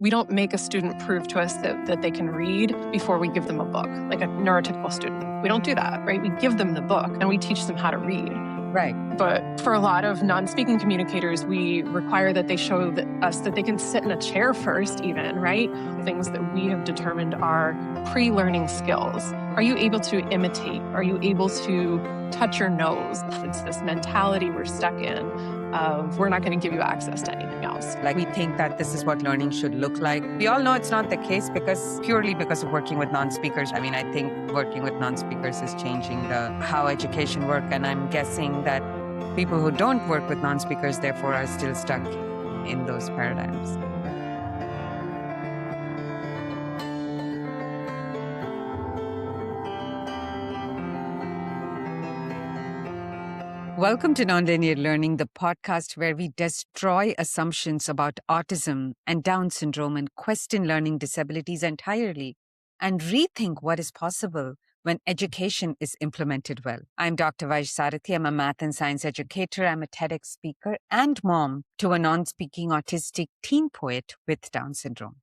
We don't make a student prove to us that they can read before we give them a book, like a neurotypical student. We don't do that, right? We give them the book and we teach them how to read. Right. But for a lot of non-speaking communicators, we require that they show us that they can sit in a chair first even, right? Things that we have determined are pre-learning skills. Are you able to imitate? Are you able to touch your nose? It's this mentality we're stuck in of we're not going to give you access to anything else. Like we think that this is what learning should look like. We all know it's not the case purely because of working with non-speakers. I mean, I think working with non-speakers is changing how education works. And I'm guessing that people who don't work with non-speakers, therefore, are still stuck in those paradigms. Welcome to Nonlinear Learning, the podcast where we destroy assumptions about autism and Down syndrome and question learning disabilities entirely and rethink what is possible when education is implemented well. I'm Dr. Vaishsarathi. I'm a math and science educator. I'm a TEDx speaker and mom to a non-speaking autistic teen poet with Down syndrome.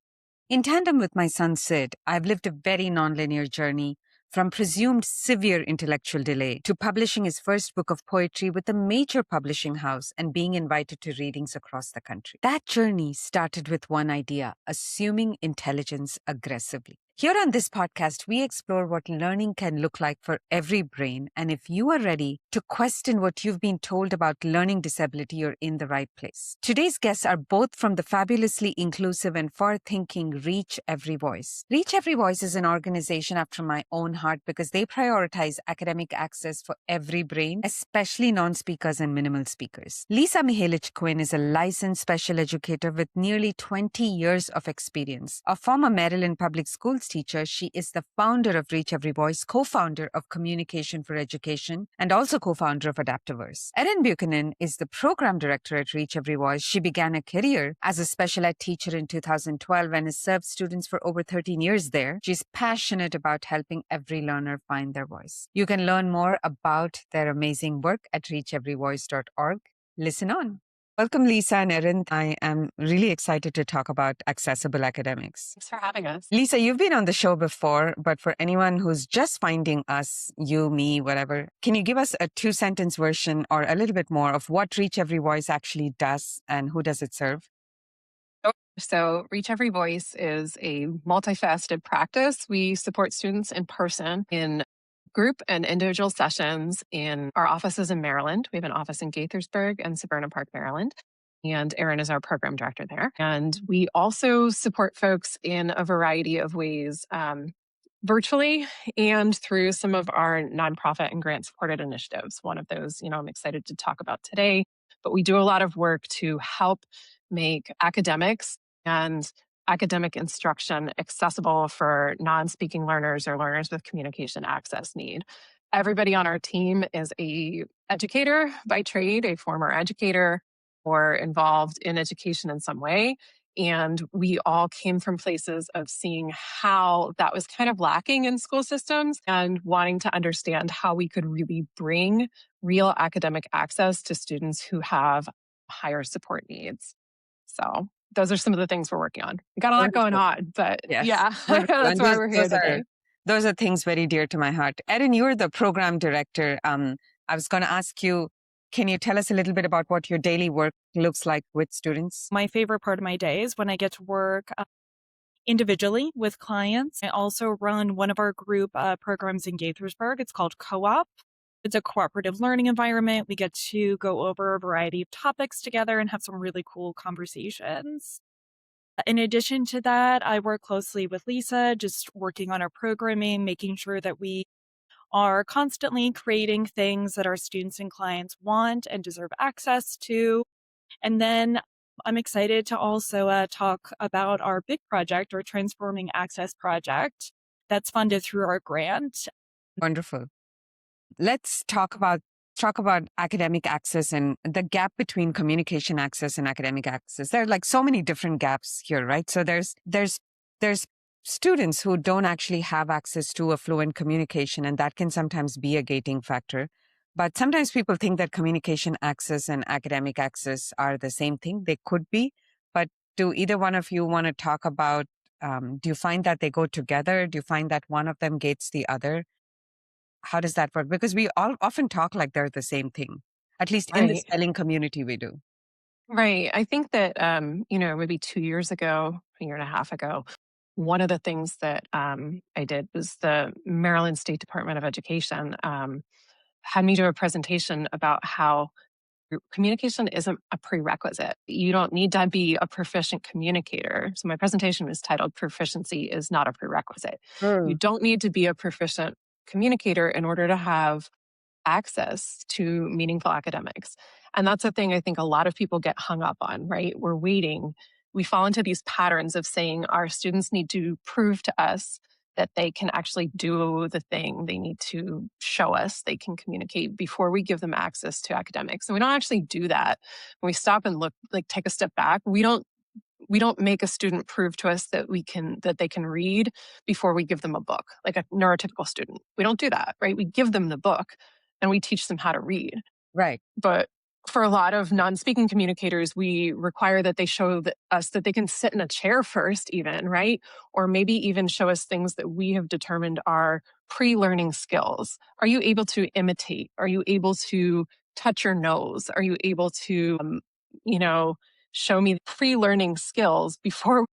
In tandem with my son Sid, I've lived a very nonlinear journey from presumed severe intellectual delay to publishing his first book of poetry with a major publishing house and being invited to readings across the country. That journey started with one idea: assuming intelligence aggressively. Here on this podcast, we explore what learning can look like for every brain. And if you are ready to question what you've been told about learning disability, you're in the right place. Today's guests are both from the fabulously inclusive and far-thinking Reach Every Voice. Reach Every Voice is an organization after my own heart because they prioritize academic access for every brain, especially non-speakers and minimal speakers. Mihalich Quinn is a licensed special educator with nearly 20 years of experience. A former Maryland public schools teacher, she is the founder of Reach Every Voice, co-founder of Communication for Education, and also co-founder of Adaptiverse. Erin Buchanan is the program director at Reach Every Voice. She began a career as a special ed teacher in 2012 and has served students for over 13 years there. She's passionate about helping every learner find their voice. You can learn more about their amazing work at reacheveryvoice.org. Listen on. Welcome, Lisa and Erin. I am really excited to talk about accessible academics. Thanks for having us. Lisa, you've been on the show before, but for anyone who's just finding us, you, me, whatever, can you give us a 2-sentence version or a little bit more of what Reach Every Voice actually does and who does it serve? So Reach Every Voice is a multifaceted practice. We support students in person in group and individual sessions in our offices in Maryland. We have an office in Gaithersburg and Severna Park, Maryland. And Erin is our program director there. And we also support folks in a variety of ways, virtually and through some of our nonprofit and grant-supported initiatives. One of those, I'm excited to talk about today. But we do a lot of work to help make academics and academic instruction accessible for non-speaking learners or learners with communication access need. Everybody on our team is an educator by trade, a former educator, or involved in education in some way. And we all came from places of seeing how that was kind of lacking in school systems and wanting to understand how we could really bring real academic access to students who have higher support needs. So those are some of the things we're working on. We got a lot going on, but yes. Yeah, that's why we're here today. Those are things very dear to my heart. Erin, you're the program director. I was going to ask you, can you tell us a little bit about what your daily work looks like with students? My favorite part of my day is when I get to work individually with clients. I also run one of our group programs in Gaithersburg. It's called Co-op. It's a cooperative learning environment. We get to go over a variety of topics together and have some really cool conversations. In addition to that, I work closely with Lisa, just working on our programming, making sure that we are constantly creating things that our students and clients want and deserve access to. And then I'm excited to also talk about our big project, our Transforming Access project, that's funded through our grant. Wonderful. Let's talk about academic access and the gap between communication access and academic access. There are like so many different gaps here, right? So there's students who don't actually have access to a fluent communication, and that can sometimes be a gating factor. But sometimes people think that communication access and academic access are the same thing. They could be, but Do either one of you want to talk about, do you find that they go together? Do you find that one of them gates the other? How does that work? Because we all often talk like they're the same thing. At least in the Right. spelling community, we do. Right. I think that, maybe 2 years ago, a year and a half ago, one of the things that I did was the Maryland State Department of Education had me do a presentation about how communication isn't a prerequisite. You don't need to be a proficient communicator. So my presentation was titled Proficiency is Not a Prerequisite. You Mm. don't need to be a proficient communicator in order to have access to meaningful academics. And that's a thing I think a lot of people get hung up on, right? We're waiting. We fall into these patterns of saying our students need to prove to us that they can actually do the thing. They need to show us they can communicate before we give them access to academics. And we don't actually do that. When we stop and look, like take a step back, we don't make a student prove to us that they can read before we give them a book, like a neurotypical student. We don't do that, right? We give them the book and we teach them how to read. Right. But for a lot of non-speaking communicators, we require that they show us that they can sit in a chair first, even, right? Or maybe even show us things that we have determined are pre-learning skills. Are you able to imitate? Are you able to touch your nose? Are you able to, you know, show me pre-learning skills before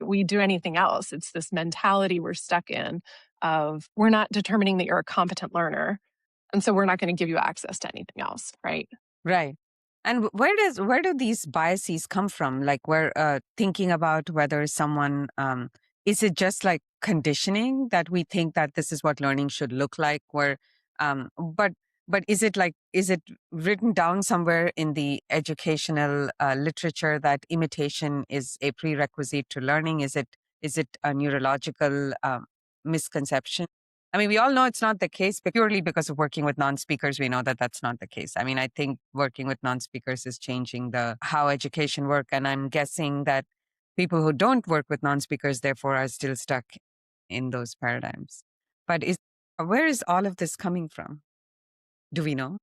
we do anything else? It's this mentality we're stuck in of we're not determining that you're a competent learner. And so we're not going to give you access to anything else, right? Right. And where do these biases come from? Like we're thinking about whether someone is it just like conditioning that we think that this is what learning should look like? Where but is it written down somewhere in the educational literature that imitation is a prerequisite to learning? Is it a neurological misconception? I mean, we all know it's not the case, but purely because of working with non-speakers, we know that that's not the case. I mean, I think working with non-speakers is changing the how education work, and I'm guessing that people who don't work with non-speakers, therefore, are still stuck in those paradigms. But where is all of this coming from? Do we know?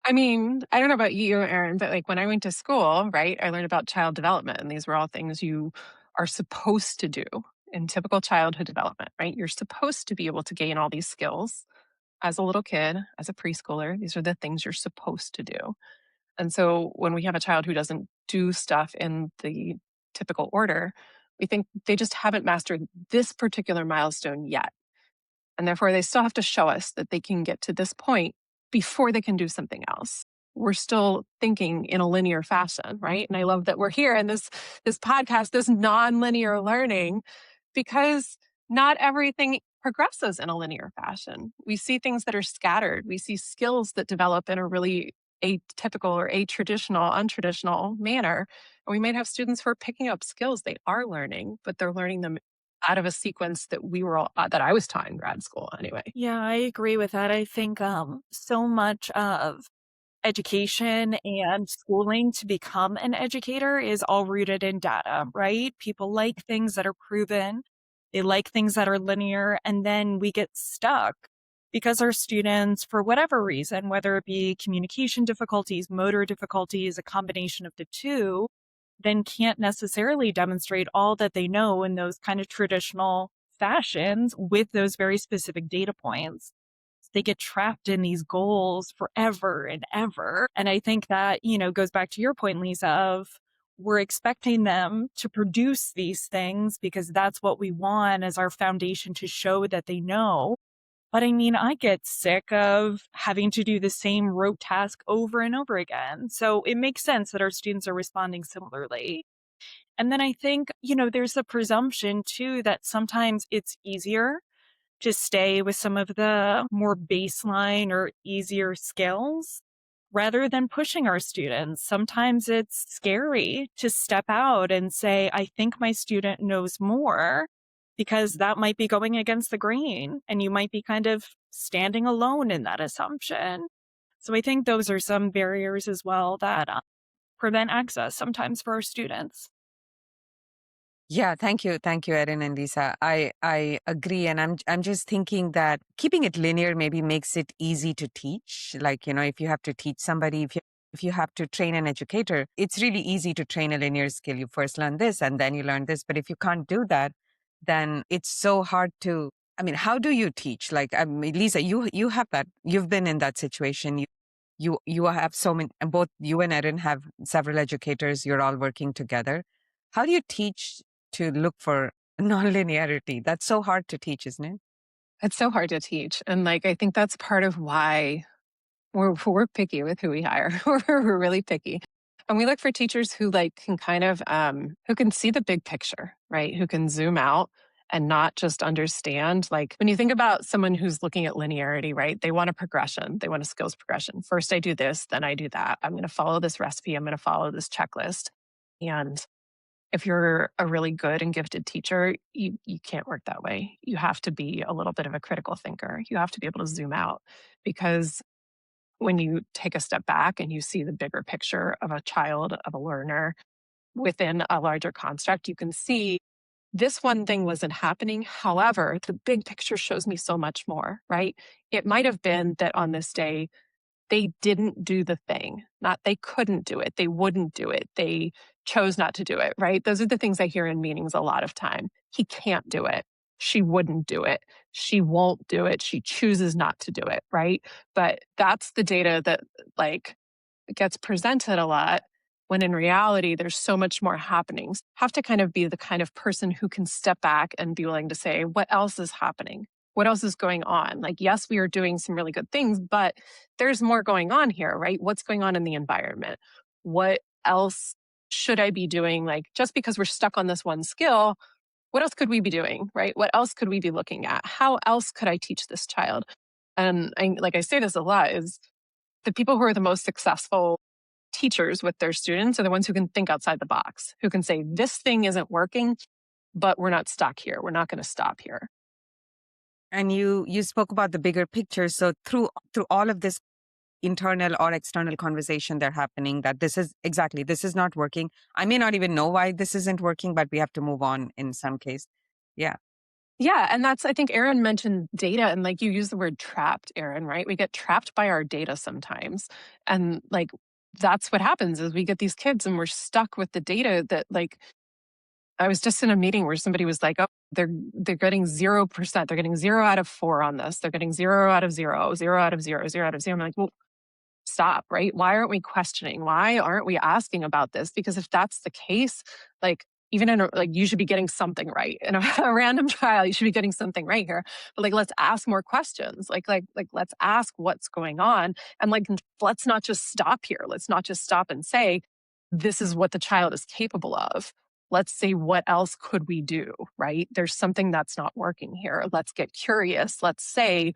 I mean, I don't know about you, Erin, but like when I went to school, right, I learned about child development, and these were all things you are supposed to do in typical childhood development, right? You're supposed to be able to gain all these skills as a little kid, as a preschooler. These are the things you're supposed to do. And so when we have a child who doesn't do stuff in the typical order, we think they just haven't mastered this particular milestone yet. And therefore, they still have to show us that they can get to this point before they can do something else. We're still thinking in a linear fashion, right? And I love that we're here in this podcast, this non-linear learning, because not everything progresses in a linear fashion. We see things that are scattered. We see skills that develop in a really atypical or atraditional, untraditional manner. And we might have students who are picking up skills they are learning, but they're learning them out of a sequence that that I was taught in grad school anyway. Yeah, I agree with that. I think so much of education and schooling to become an educator is all rooted in data, right? People like things that are proven, they like things that are linear, and then we get stuck because our students, for whatever reason, whether it be communication difficulties, motor difficulties, a combination of the two, then can't necessarily demonstrate all that they know in those kind of traditional fashions with those very specific data points. They get trapped in these goals forever and ever. And I think that, goes back to your point, Lisa, of we're expecting them to produce these things because that's what we want as our foundation to show that they know. But I mean, I get sick of having to do the same rote task over and over again. So it makes sense that our students are responding similarly. And then I think, there's a presumption too that sometimes it's easier to stay with some of the more baseline or easier skills rather than pushing our students. Sometimes it's scary to step out and say, I think my student knows more, because that might be going against the grain and you might be kind of standing alone in that assumption. So I think those are some barriers as well that prevent access sometimes for our students. Yeah, thank you, Erin and Lisa. I agree, and I'm just thinking that keeping it linear maybe makes it easy to teach. Like if you have to teach somebody, if you if you have to train an educator, it's really easy to train a linear skill. You first learn this and then you learn this. But if you can't do that, then it's so hard to, I mean, how do you teach? Like, I mean, Lisa, you have that, you've been in that situation. You have so many, and both you and Erin have several educators. You're all working together. How do you teach to look for nonlinearity? That's so hard to teach, isn't it? It's so hard to teach. And like, I think that's part of why we're picky with who we hire. We're really picky. And we look for teachers who like can kind of who can see the big picture, right? Who can zoom out and not just understand. Like when you think about someone who's looking at linearity, right? They want a progression. They want a skills progression. First I do this, then I do that. I'm going to follow this recipe. I'm going to follow this checklist. And if you're a really good and gifted teacher, you can't work that way. You have to be a little bit of a critical thinker. You have to be able to zoom out because when you take a step back and you see the bigger picture of a child, of a learner within a larger construct, you can see this one thing wasn't happening. However, the big picture shows me so much more, right? It might have been that on this day, they didn't do the thing, not they couldn't do it, they wouldn't do it, they chose not to do it, right? Those are the things I hear in meetings a lot of time. He can't do it. She wouldn't do it. She won't do it. She chooses not to do it, right? But that's the data that like gets presented a lot when in reality there's so much more happening. Have to kind of be the kind of person who can step back and be willing to say, what else is happening? What else is going on? Like, yes, we are doing some really good things, but there's more going on here, right? What's going on in the environment? What else should I be doing? Like, just because we're stuck on this one skill, what else could we be doing, right? What else could we be looking at? How else could I teach this child? And like I say this a lot, is the people who are the most successful teachers with their students are the ones who can think outside the box, who can say, this thing isn't working, but we're not stuck here. We're not going to stop here. And you spoke about the bigger picture. So through all of this internal or external conversation they're happening, that this is not working. I may not even know why this isn't working, but we have to move on in some case. Yeah. Yeah. And that's, I think Erin mentioned data, and like you use the word trapped, Erin, right? We get trapped by our data sometimes. And like, that's what happens is we get these kids and we're stuck with the data that like, I was just in a meeting where somebody was like, oh, they're getting 0%. They're getting 0 out of 4 on this. They're getting 0 out of 0, 0 out of 0, 0 out of 0. I'm like, well, stop, right? Why aren't we questioning? Why aren't we asking about this? Because if that's the case, like even in like you should be getting something right in a random trial. You should be getting something right here. But like, let's ask more questions. Like let's ask what's going on, and like let's not just stop here. Let's not just stop and say this is what the child is capable of. Let's say what else could we do, right? There's something that's not working here. Let's get curious. Let's say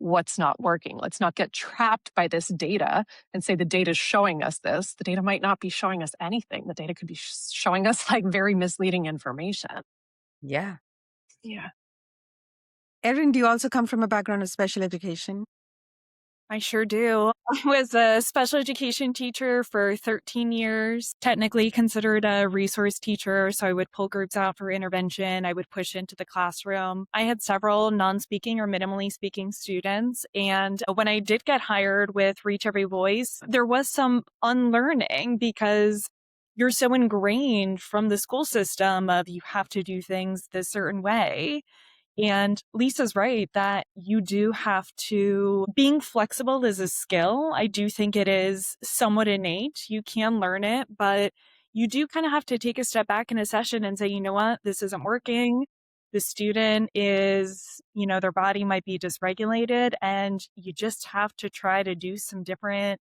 what's not working. Let's not get trapped by this data and say the data is showing us this. The data might not be showing us anything. The data could be showing us like very misleading information. Yeah. Yeah. Erin, do you also come from a background of special education? I sure do. I was a special education teacher for 13 years, technically considered a resource teacher. So I would pull groups out for intervention. I would push into the classroom. I had several non-speaking or minimally speaking students. And when I did get hired with Reach Every Voice, there was some unlearning because you're so ingrained from the school system of you have to do things this certain way. And Lisa's right that you do have to, being flexible is a skill. I do think it is somewhat innate. You can learn it, but you do kind of have to take a step back in a session and say, you know what, this isn't working. The student is, their body might be dysregulated, and you just have to try to do some different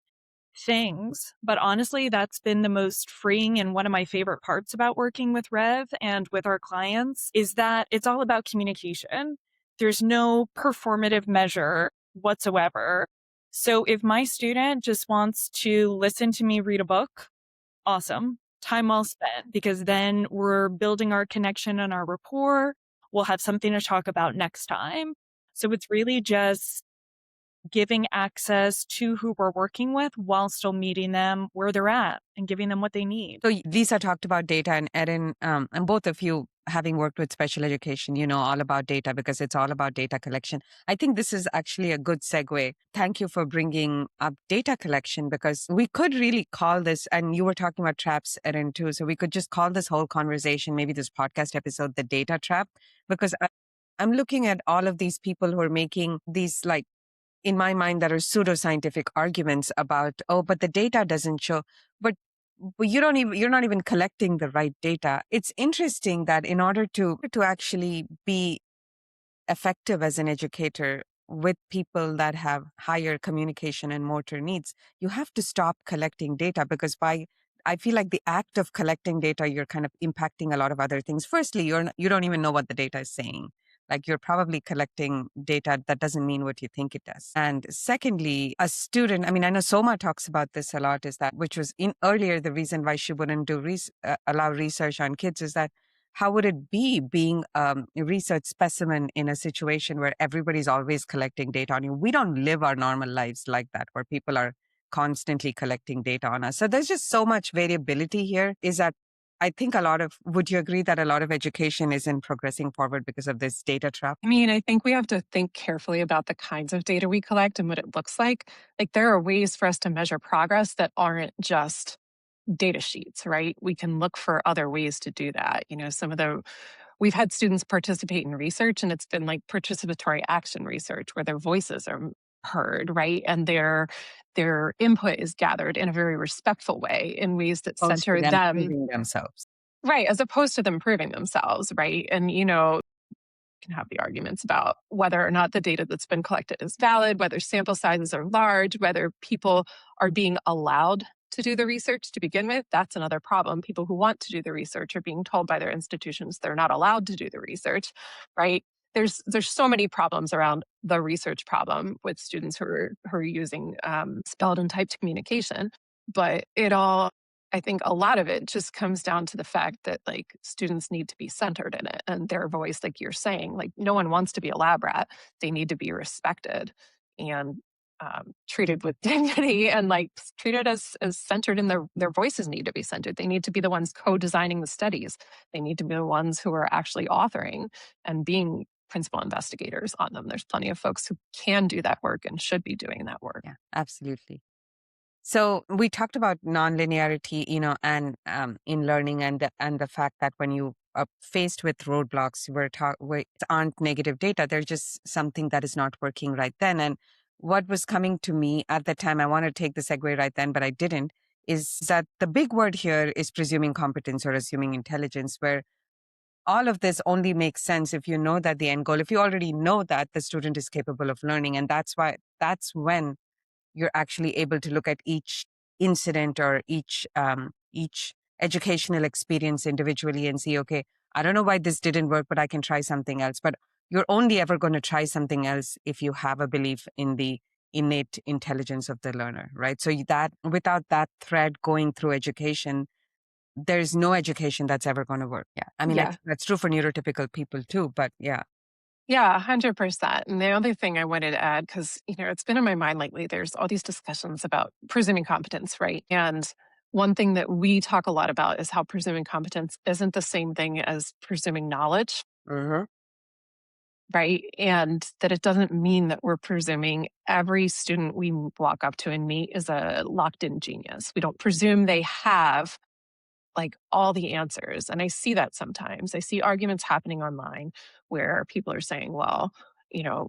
things. But honestly, that's been the most freeing, and one of my favorite parts about working with Rev and with our clients is that it's all about communication. There's no performative measure whatsoever. So if my student just wants to listen to me read a book, awesome. Time well spent, because then we're building our connection and our rapport. We'll have something to talk about next time. So it's really just giving access to who we're working with while still meeting them where they're at and giving them what they need. So Lisa talked about data, and Erin, and both of you having worked with special education, you know all about data because it's all about data collection. I think this is actually a good segue. Thank you for bringing up data collection because we could really call this, and you were talking about traps, Erin, too. So we could just call this whole conversation, maybe this podcast episode, the data trap, because I'm looking at all of these people who are making these, like, in my mind, that are pseudoscientific arguments about, oh, but the data doesn't show. But you're not even collecting the right data. It's interesting that in order to actually be effective as an educator with people that have higher communication and motor needs, you have to stop collecting data because I feel like the act of collecting data, you're kind of impacting a lot of other things. Firstly, you don't even know what the data is saying. Like you're probably collecting data that doesn't mean what you think it does. And secondly, a student, I mean, I know Soma talks about this a lot, is that, which was in earlier, the reason why she wouldn't allow research on kids is that how would it be being a research specimen in a situation where everybody's always collecting data on you? We don't live our normal lives like that, where people are constantly collecting data on us. So there's just so much variability here. Is that I think would you agree that a lot of education isn't progressing forward because of this data trap? I mean, I think we have to think carefully about the kinds of data we collect and what it looks like. Like, there are ways for us to measure progress that aren't just data sheets, right? We can look for other ways to do that. We've had students participate in research, and it's been like participatory action research where their voices are heard, right? And their input is gathered in a very respectful way in ways that Opposed to center them them, proving themselves. right, as opposed to them proving themselves, right? And can have the arguments about whether or not the data that's been collected is valid, whether sample sizes are large, whether people are being allowed to do the research to begin with. That's another problem. People who want to do the research are being told by their institutions they're not allowed to do the research, right? There's so many problems around the research problem with students who are using spelled and typed communication, but I think a lot of it just comes down to the fact that, like, students need to be centered in it and their voice, like you're saying, like, no one wants to be a lab rat. They need to be respected and treated with dignity and, like, treated as centered, and their voices need to be centered. They need to be the ones co-designing the studies. They need to be the ones who are actually authoring and being principal investigators on them. There's plenty of folks who can do that work and should be doing that work. Yeah, absolutely. So we talked about nonlinearity, and in learning, and the fact that when you are faced with roadblocks, where it aren't negative data, they're just something that is not working right then. And what was coming to me at the time, I wanted to take the segue right then, but I didn't, is that the big word here is presuming competence or assuming intelligence, where all of this only makes sense if you know that the end goal, if you already know that the student is capable of learning. And that's when you're actually able to look at each incident or each educational experience individually and see, okay, I don't know why this didn't work, but I can try something else. But you're only ever going to try something else if you have a belief in the innate intelligence of the learner, right? So that without that thread going through education, there's no education that's ever going to work. Yeah. I mean, I Yeah. think that's true for neurotypical people too, but yeah. Yeah, 100%. And the other thing I wanted to add, because, it's been in my mind lately, there's all these discussions about presuming competence, right? And one thing that we talk a lot about is how presuming competence isn't the same thing as presuming knowledge, Mhm. right? And that it doesn't mean that we're presuming every student we walk up to and meet is a locked in genius. We don't presume they have, like, all the answers. And I see that sometimes. I see arguments happening online where people are saying, well,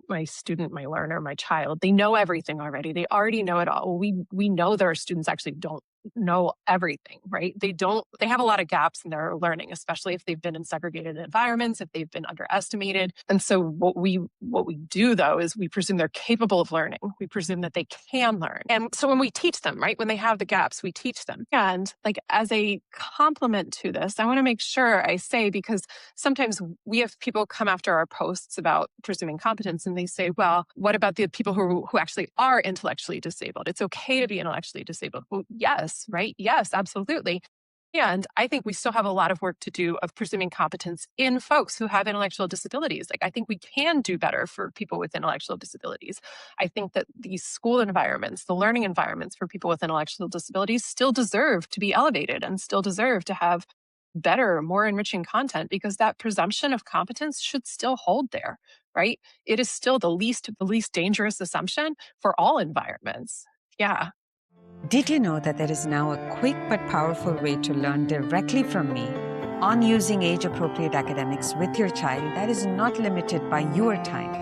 my student, my learner, my child, they know everything already. They already know it all. Well, we know that our students actually don't know everything, right? They have a lot of gaps in their learning, especially if they've been in segregated environments, if they've been underestimated. And so what we do, though, is we presume they're capable of learning. We presume that they can learn. And so when we teach them, right, when they have the gaps, we teach them. And, like, as a complement to this, I want to make sure I say, because sometimes we have people come after our posts about presuming competence and they say, well, what about the people who actually are intellectually disabled? It's okay to be intellectually disabled. Well, yes, right? Yes, absolutely. And I think we still have a lot of work to do of presuming competence in folks who have intellectual disabilities. Like, I think we can do better for people with intellectual disabilities. I think that these school environments, the learning environments for people with intellectual disabilities, still deserve to be elevated and still deserve to have better, more enriching content, because that presumption of competence should still hold there, right? It is still the least dangerous assumption for all environments. Yeah. Did you know that there is now a quick but powerful way to learn directly from me on using age appropriate academics with your child that is not limited by your time?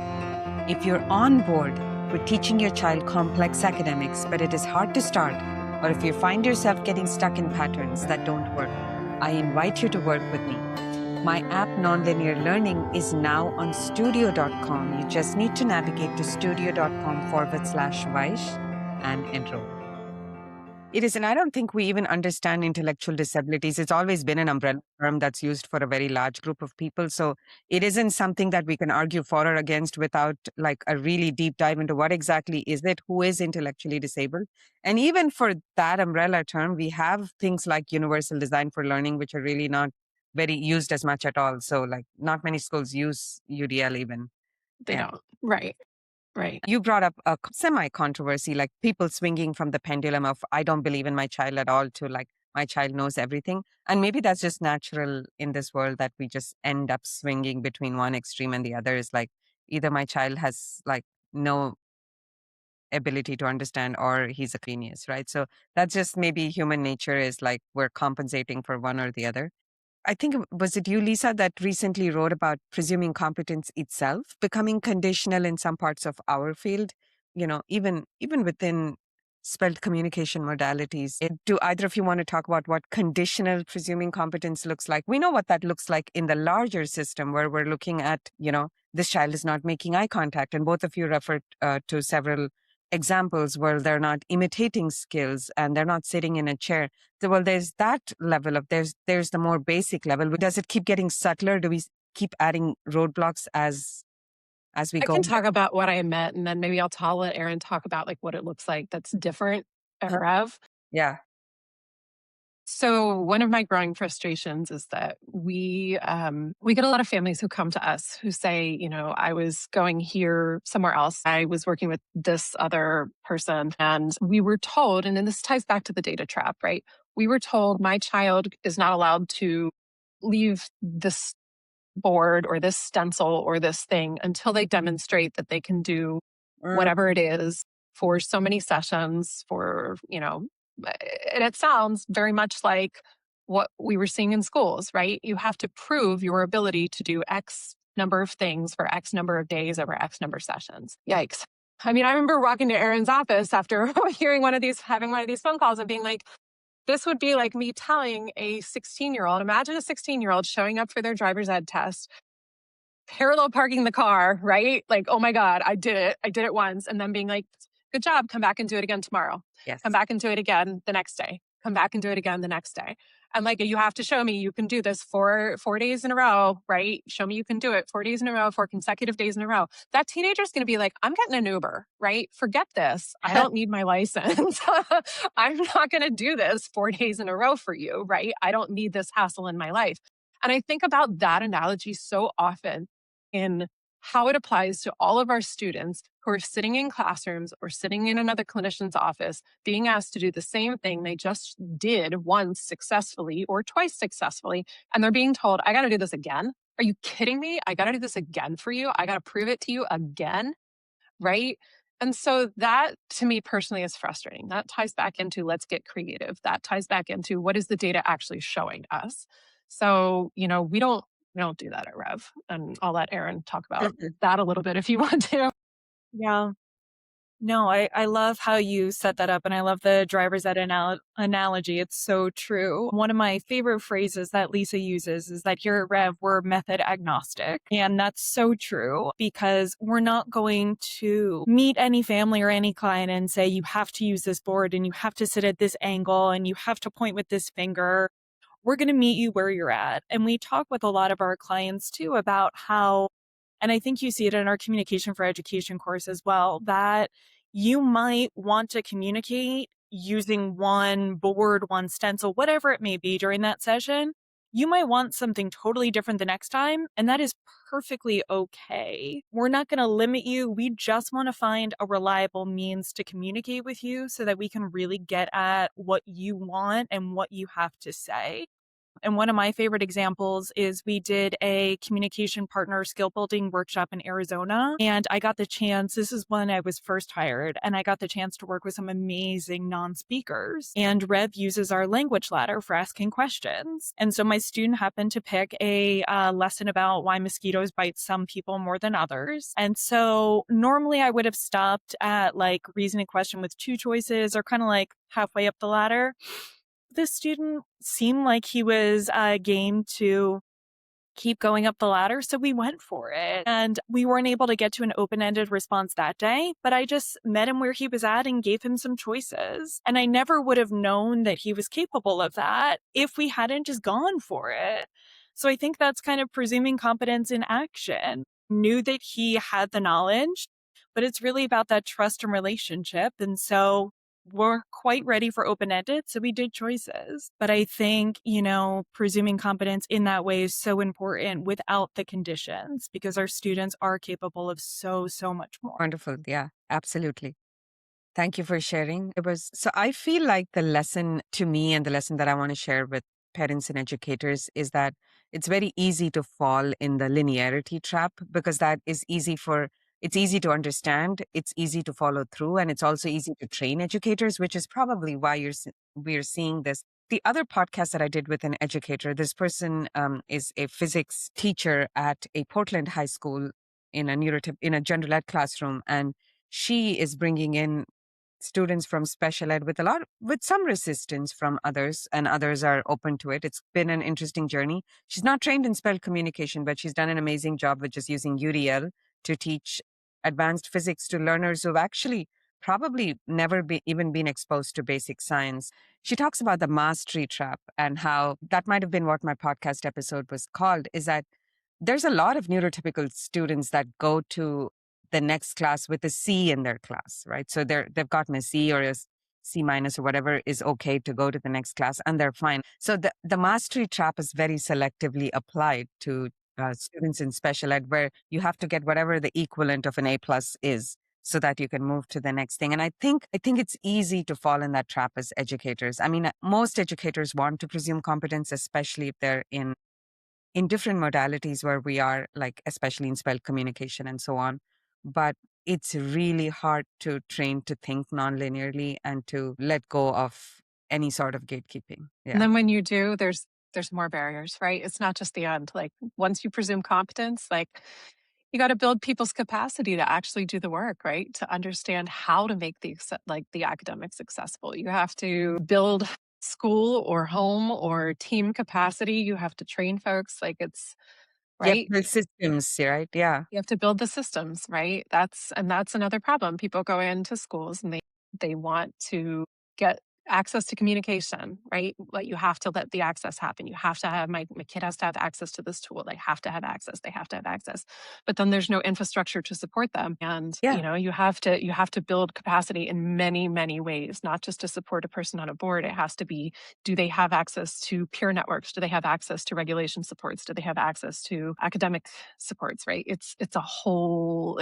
If you're on board with teaching your child complex academics, but it is hard to start, or if you find yourself getting stuck in patterns that don't work, I invite you to work with me. My app Nonlinear Learning is now on studio.com. You just need to navigate to studio.com/Vaish and enroll. It is, and I don't think we even understand intellectual disabilities. It's always been an umbrella term that's used for a very large group of people. So it isn't something that we can argue for or against without like a really deep dive into what exactly is it, who is intellectually disabled. And even for that umbrella term, we have things like universal design for learning, which are really not very used as much at all. So like not many schools use UDL even. They don't. Right. Right. You brought up a semi-controversy, like people swinging from the pendulum of, I don't believe in my child at all, to like, my child knows everything. And maybe that's just natural in this world that we just end up swinging between one extreme and the other is like, either my child has like no ability to understand or he's a genius, right? So that's just maybe human nature is like, we're compensating for one or the other. I think was it you, Lisa, that recently wrote about presuming competence itself becoming conditional in some parts of our field, even within spelled communication modalities. Do either of you want to talk about what conditional presuming competence looks like? We know what that looks like in the larger system where we're looking at, this child is not making eye contact. And both of you referred to several examples where they're not imitating skills and they're not sitting in a chair. So, well, there's that level of there's the more basic level. Does it keep getting subtler? Do we keep adding roadblocks as we I go? can talk about what I meant, and then maybe I'll let Erin talk about like what it looks like that's different at Rev. Yeah. So one of my growing frustrations is that we get a lot of families who come to us who say, I was going here somewhere else. I was working with this other person, and we were told, and then this ties back to the data trap, right? We were told my child is not allowed to leave this board or this stencil or this thing until they demonstrate that they can do whatever it is for so many sessions and it sounds very much like what we were seeing in schools, right? You have to prove your ability to do X number of things for X number of days over X number of sessions. Yikes. I mean, I remember walking to Erin's office after having one of these phone calls and being like, this would be like me telling a 16-year-old, imagine a 16-year-old showing up for their driver's ed test, parallel parking the car, right? Like, oh my God, I did it. I did it once. And then being like, good job, come back and do it again tomorrow. Yes. Come back and do it again the next day. Come back and do it again the next day. And like, you have to show me you can do this for 4 days in a row, right? Show me you can do it 4 days in a row, 4 consecutive days in a row. That teenager's going to be like, I'm getting an Uber, right? Forget this. I don't need my license. I'm not going to do this 4 days in a row for you, right? I don't need this hassle in my life. And I think about that analogy so often in how it applies to all of our students who are sitting in classrooms or sitting in another clinician's office, being asked to do the same thing they just did once successfully or twice successfully. And they're being told, I got to do this again. Are you kidding me? I got to do this again for you. I got to prove it to you again. Right. And so that to me personally is frustrating. That ties back into let's get creative. That ties back into what is the data actually showing us? So, we don't do that at Rev. And I'll let Erin talk about that a little bit if you want to. Yeah. No, I love how you set that up, and I love the driver's ed analogy. It's so true. One of my favorite phrases that Lisa uses is that here at Rev, we're method agnostic. And that's so true because we're not going to meet any family or any client and say, you have to use this board and you have to sit at this angle and you have to point with this finger. We're going to meet you where you're at. And we talk with a lot of our clients too about how, and I think you see it in our communication for education course as well, that you might want to communicate using one board, one stencil, whatever it may be during that session. You might want something totally different the next time, and that is perfectly okay. We're not going to limit you. We just want to find a reliable means to communicate with you so that we can really get at what you want and what you have to say. And one of my favorite examples is we did a communication partner skill building workshop in Arizona. And I got the chance, this is when I was first hired, and I got the chance to work with some amazing non-speakers. And Rev uses our language ladder for asking questions. And so my student happened to pick a lesson about why mosquitoes bite some people more than others. And so normally I would have stopped at like reasoning question with two choices or kind of like halfway up the ladder. This student seemed like he was game to keep going up the ladder. So we went for it. And we weren't able to get to an open-ended response that day, but I just met him where he was at and gave him some choices. And I never would have known that he was capable of that if we hadn't just gone for it. So I think that's kind of presuming competence in action. Knew that he had the knowledge, but it's really about that trust and relationship. And so we're quite ready for open-ended, so we did choices. But I think, presuming competence in that way is so important without the conditions because our students are capable of so, so much more. Wonderful. Yeah, absolutely. Thank you for sharing. So I feel like the lesson to me and the lesson that I want to share with parents and educators is that it's very easy to fall in the linearity trap because it's easy to understand, it's easy to follow through, and it's also easy to train educators, which is probably why we're seeing this. The other podcast that I did with an educator, this person is a physics teacher at a Portland high school in a general ed classroom, and she is bringing in students from special ed with some resistance from others, and others are open to it. It's been an interesting journey. She's not trained in spell communication, but she's done an amazing job with just using UDL to teach advanced physics to learners who've actually probably never even been exposed to basic science. She talks about the mastery trap and how that might have been what my podcast episode was called, is that there's a lot of neurotypical students that go to the next class with a C in their class, right? So they've gotten a C or a C minus or whatever is okay to go to the next class and they're fine. So the mastery trap is very selectively applied to students in special ed where you have to get whatever the equivalent of an A plus is so that you can move to the next thing. And I think it's easy to fall in that trap as educators. I mean, most educators want to presume competence, especially if they're in different modalities where we are, like especially in spell communication and so on. But it's really hard to train to think non-linearly and to let go of any sort of gatekeeping. And Yeah. then when you do, there's more barriers, right? It's not just the end. Like once you presume competence, like you got to build people's capacity to actually do the work, right? To understand how to make the academics successful. You have to build school or home or team capacity. You have to train folks. Like it's Yep. right. The systems, right? Yeah. You have to build the systems, right? That's another problem. People go into schools and they want to get access to communication, right? But you have to let the access happen. You have to have my kid has to have access to this tool. They have to have access. They have to have access. But then there's no infrastructure to support them. And Yeah. you have to build capacity in many, many ways, not just to support a person on a board. It has to be, do they have access to peer networks? Do they have access to regulation supports? Do they have access to academic supports, right? It's a whole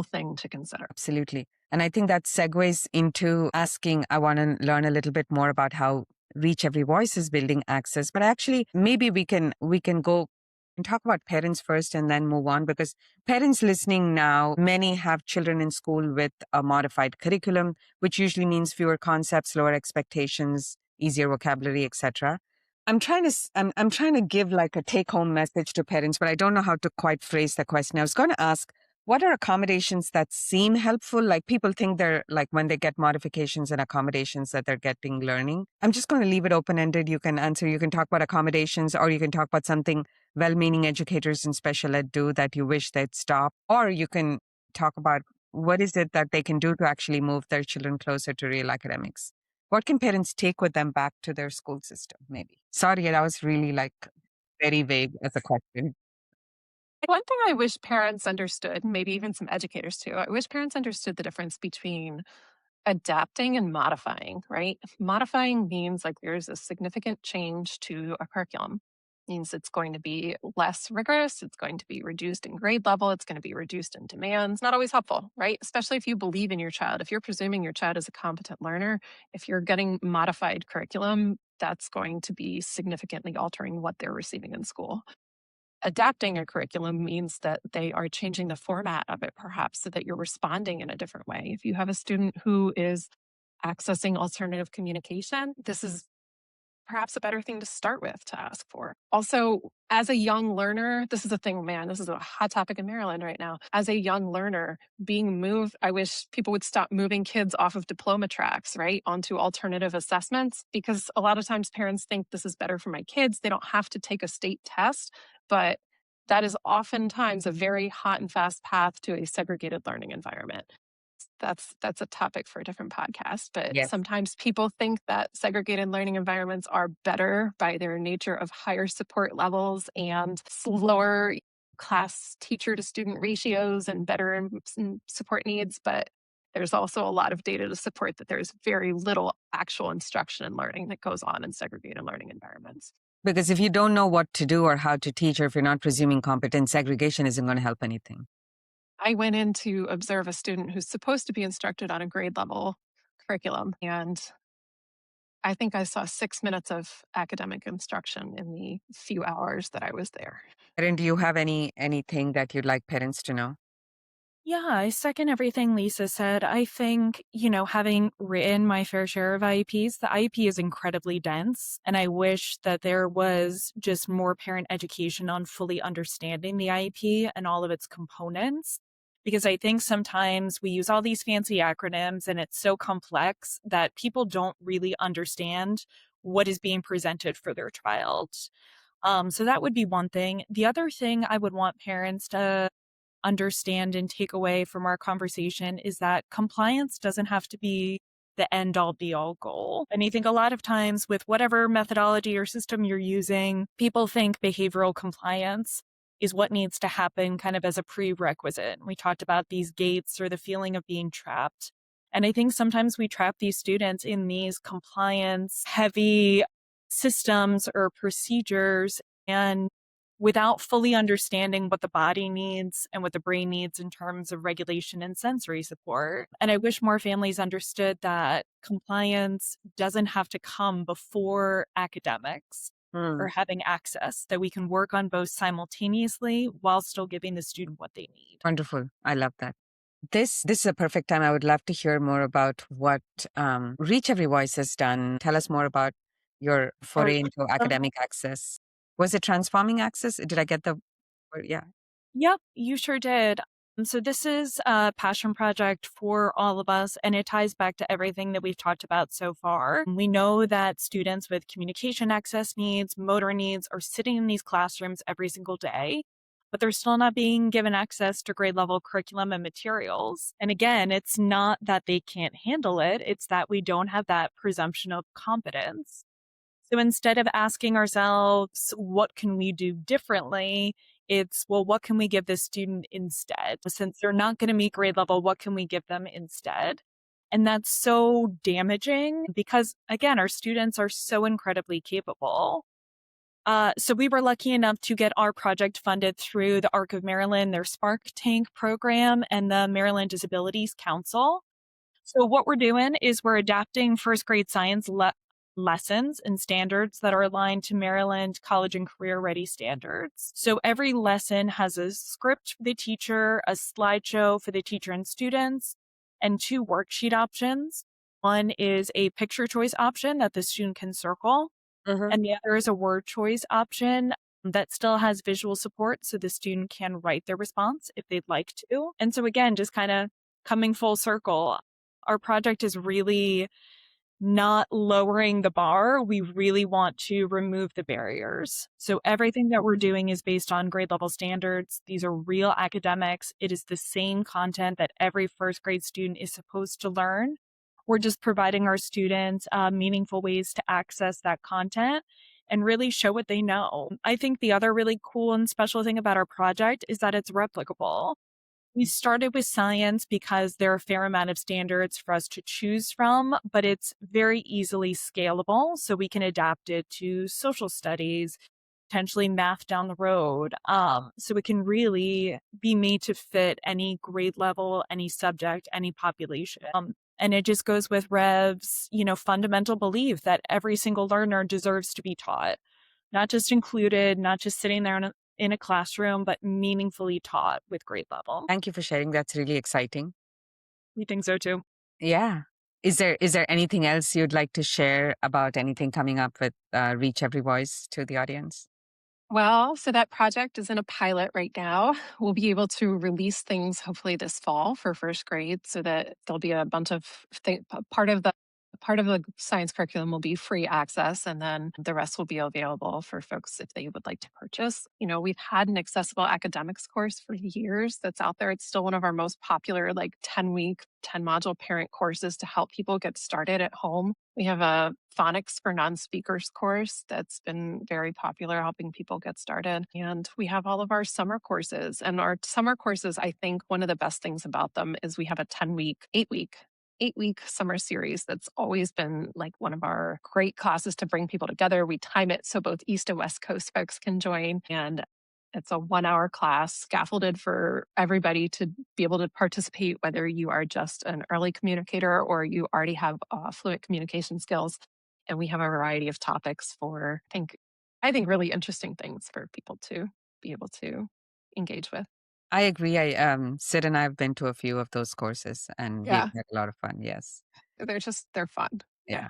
thing to consider. Absolutely. And I think that segues into asking, I want to learn a little bit more about how Reach Every Voice is building access. But actually, maybe we can go and talk about parents first and then move on, because parents listening now, many have children in school with a modified curriculum, which usually means fewer concepts, lower expectations, easier vocabulary, etc. I'm trying to give like a take-home message to parents, but I don't know how to quite phrase the question. I was going to ask, what are accommodations that seem helpful? Like people think they're like when they get modifications and accommodations that they're getting learning. I'm just going to leave it open-ended. You can answer, you can talk about accommodations, or you can talk about something well-meaning educators in special ed do that you wish they'd stop. Or you can talk about what is it that they can do to actually move their children closer to real academics. What can parents take with them back to their school system, maybe? Sorry, that was really like very vague as a question. One thing I wish parents understood, maybe even some educators too, I wish parents understood the difference between adapting and modifying, right? Modifying means like there's a significant change to a curriculum. Means it's going to be less rigorous, it's going to be reduced in grade level, it's going to be reduced in demands. Not always helpful, right? Especially if you believe in your child. If you're presuming your child is a competent learner, if you're getting modified curriculum, that's going to be significantly altering what they're receiving in school. Adapting a curriculum means that they are changing the format of it, perhaps, so that you're responding in a different way. If you have a student who is accessing alternative communication, this is perhaps a better thing to start with to ask for. Also, as a young learner, this is a thing, man, this is a hot topic in Maryland right now. As a young learner, being moved, I wish people would stop moving kids off of diploma tracks, right, onto alternative assessments, because a lot of times parents think this is better for my kids. They don't have to take a state test, but that is oftentimes a very hot and fast path to a segregated learning environment. That's a topic for a different podcast, but Yes. sometimes people think that segregated learning environments are better by their nature of higher support levels and slower class teacher to student ratios and better support needs. But there's also a lot of data to support that there's very little actual instruction and learning that goes on in segregated learning environments. Because if you don't know what to do or how to teach, or if you're not presuming competence, segregation isn't going to help anything. I went in to observe a student who's supposed to be instructed on a grade level curriculum, and I think I saw 6 minutes of academic instruction in the few hours that I was there. Erin, do you have anything that you'd like parents to know? Yeah, I second everything Lisa said. I think, having written my fair share of IEPs, the IEP is incredibly dense. And I wish that there was just more parent education on fully understanding the IEP and all of its components. Because I think sometimes we use all these fancy acronyms and it's so complex that people don't really understand what is being presented for their child. So that would be one thing. The other thing I would want parents to understand and take away from our conversation is that compliance doesn't have to be the end all be all goal. And I think a lot of times with whatever methodology or system you're using, people think behavioral compliance is what needs to happen kind of as a prerequisite. We talked about these gates or the feeling of being trapped. And I think sometimes we trap these students in these compliance heavy systems or procedures, and without fully understanding what the body needs and what the brain needs in terms of regulation and sensory support. And I wish more families understood that compliance doesn't have to come before academics or having access, that we can work on both simultaneously while still giving the student what they need. Wonderful. I love that. This is a perfect time. I would love to hear more about what Reach Every Voice has done. Tell us more about your foray into academic access. Was it transforming access? Did I get the word? Yeah. Yep, you sure did. So this is a passion project for all of us, and it ties back to everything that we've talked about so far. We know that students with communication access needs, motor needs, are sitting in these classrooms every single day, but they're still not being given access to grade level curriculum and materials. And again, it's not that they can't handle it, it's that we don't have that presumption of competence. So instead of asking ourselves, what can we do differently? It's, well, what can we give this student instead? Since they're not going to meet grade level, what can we give them instead? And that's so damaging because, again, our students are so incredibly capable. So we were lucky enough to get our project funded through the ARC of Maryland, their Spark Tank program, and the Maryland Disabilities Council. So what we're doing is we're adapting first grade science lessons and standards that are aligned to Maryland college and career ready standards. So every lesson has a script for the teacher, a slideshow for the teacher and students, and 2 worksheet options. One is a picture choice option that the student can circle, and the other is a word choice option that still has visual support so the student can write their response if they'd like to. And so again, just kind of coming full circle, our project is really not lowering the bar. We really want to remove the barriers. So everything that we're doing is based on grade level standards. These are real academics. It is the same content that every first grade student is supposed to learn. We're just providing our students meaningful ways to access that content and really show what they know. I think the other really cool and special thing about our project is that it's replicable. We started with science because there are a fair amount of standards for us to choose from, but it's very easily scalable. So we can adapt it to social studies, potentially math down the road. So it can really be made to fit any grade level, any subject, any population. And it just goes with Rev's, fundamental belief that every single learner deserves to be taught, not just included, not just sitting there in a classroom, but meaningfully taught with grade level. Thank you for sharing. That's really exciting. We think so too. Yeah. Is there anything else you'd like to share about anything coming up with Reach Every Voice to the audience? Well, so that project is in a pilot right now. We'll be able to release things hopefully this fall for first grade, so that there'll be a bunch of part of the science curriculum will be free access, and then the rest will be available for folks if they would like to purchase. We've had an accessible academics course for years that's out there. It's still one of our most popular, like 10-week, 10 module parent courses to help people get started at home. We have a phonics for non-speakers course that's been very popular, helping people get started. And we have all of our summer courses. And our summer courses, I think one of the best things about them is we have a 8-week summer series that's always been like one of our great classes to bring people together. We time it so both East and West Coast folks can join. And it's a 1-hour class scaffolded for everybody to be able to participate, whether you are just an early communicator or you already have fluent communication skills. And we have a variety of topics for, I think really interesting things for people to be able to engage with. I agree. Sid and I have been to a few of those courses and we've Yeah, had a lot of fun. Yes. they're fun. Yeah.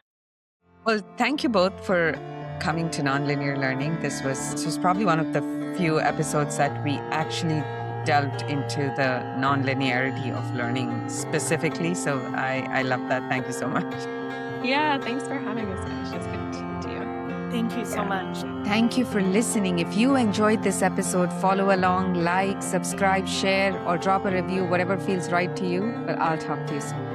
Well, thank you both for coming to Nonlinear Learning. This was probably one of the few episodes that we actually delved into the nonlinearity of learning specifically. So I love that. Thank you so much. Yeah, thanks for having us, guys. It's good to talk to you. Thank you so much. Thank you for listening. If you enjoyed this episode, follow along, like, subscribe, share, or drop a review, whatever feels right to you. But I'll talk to you soon.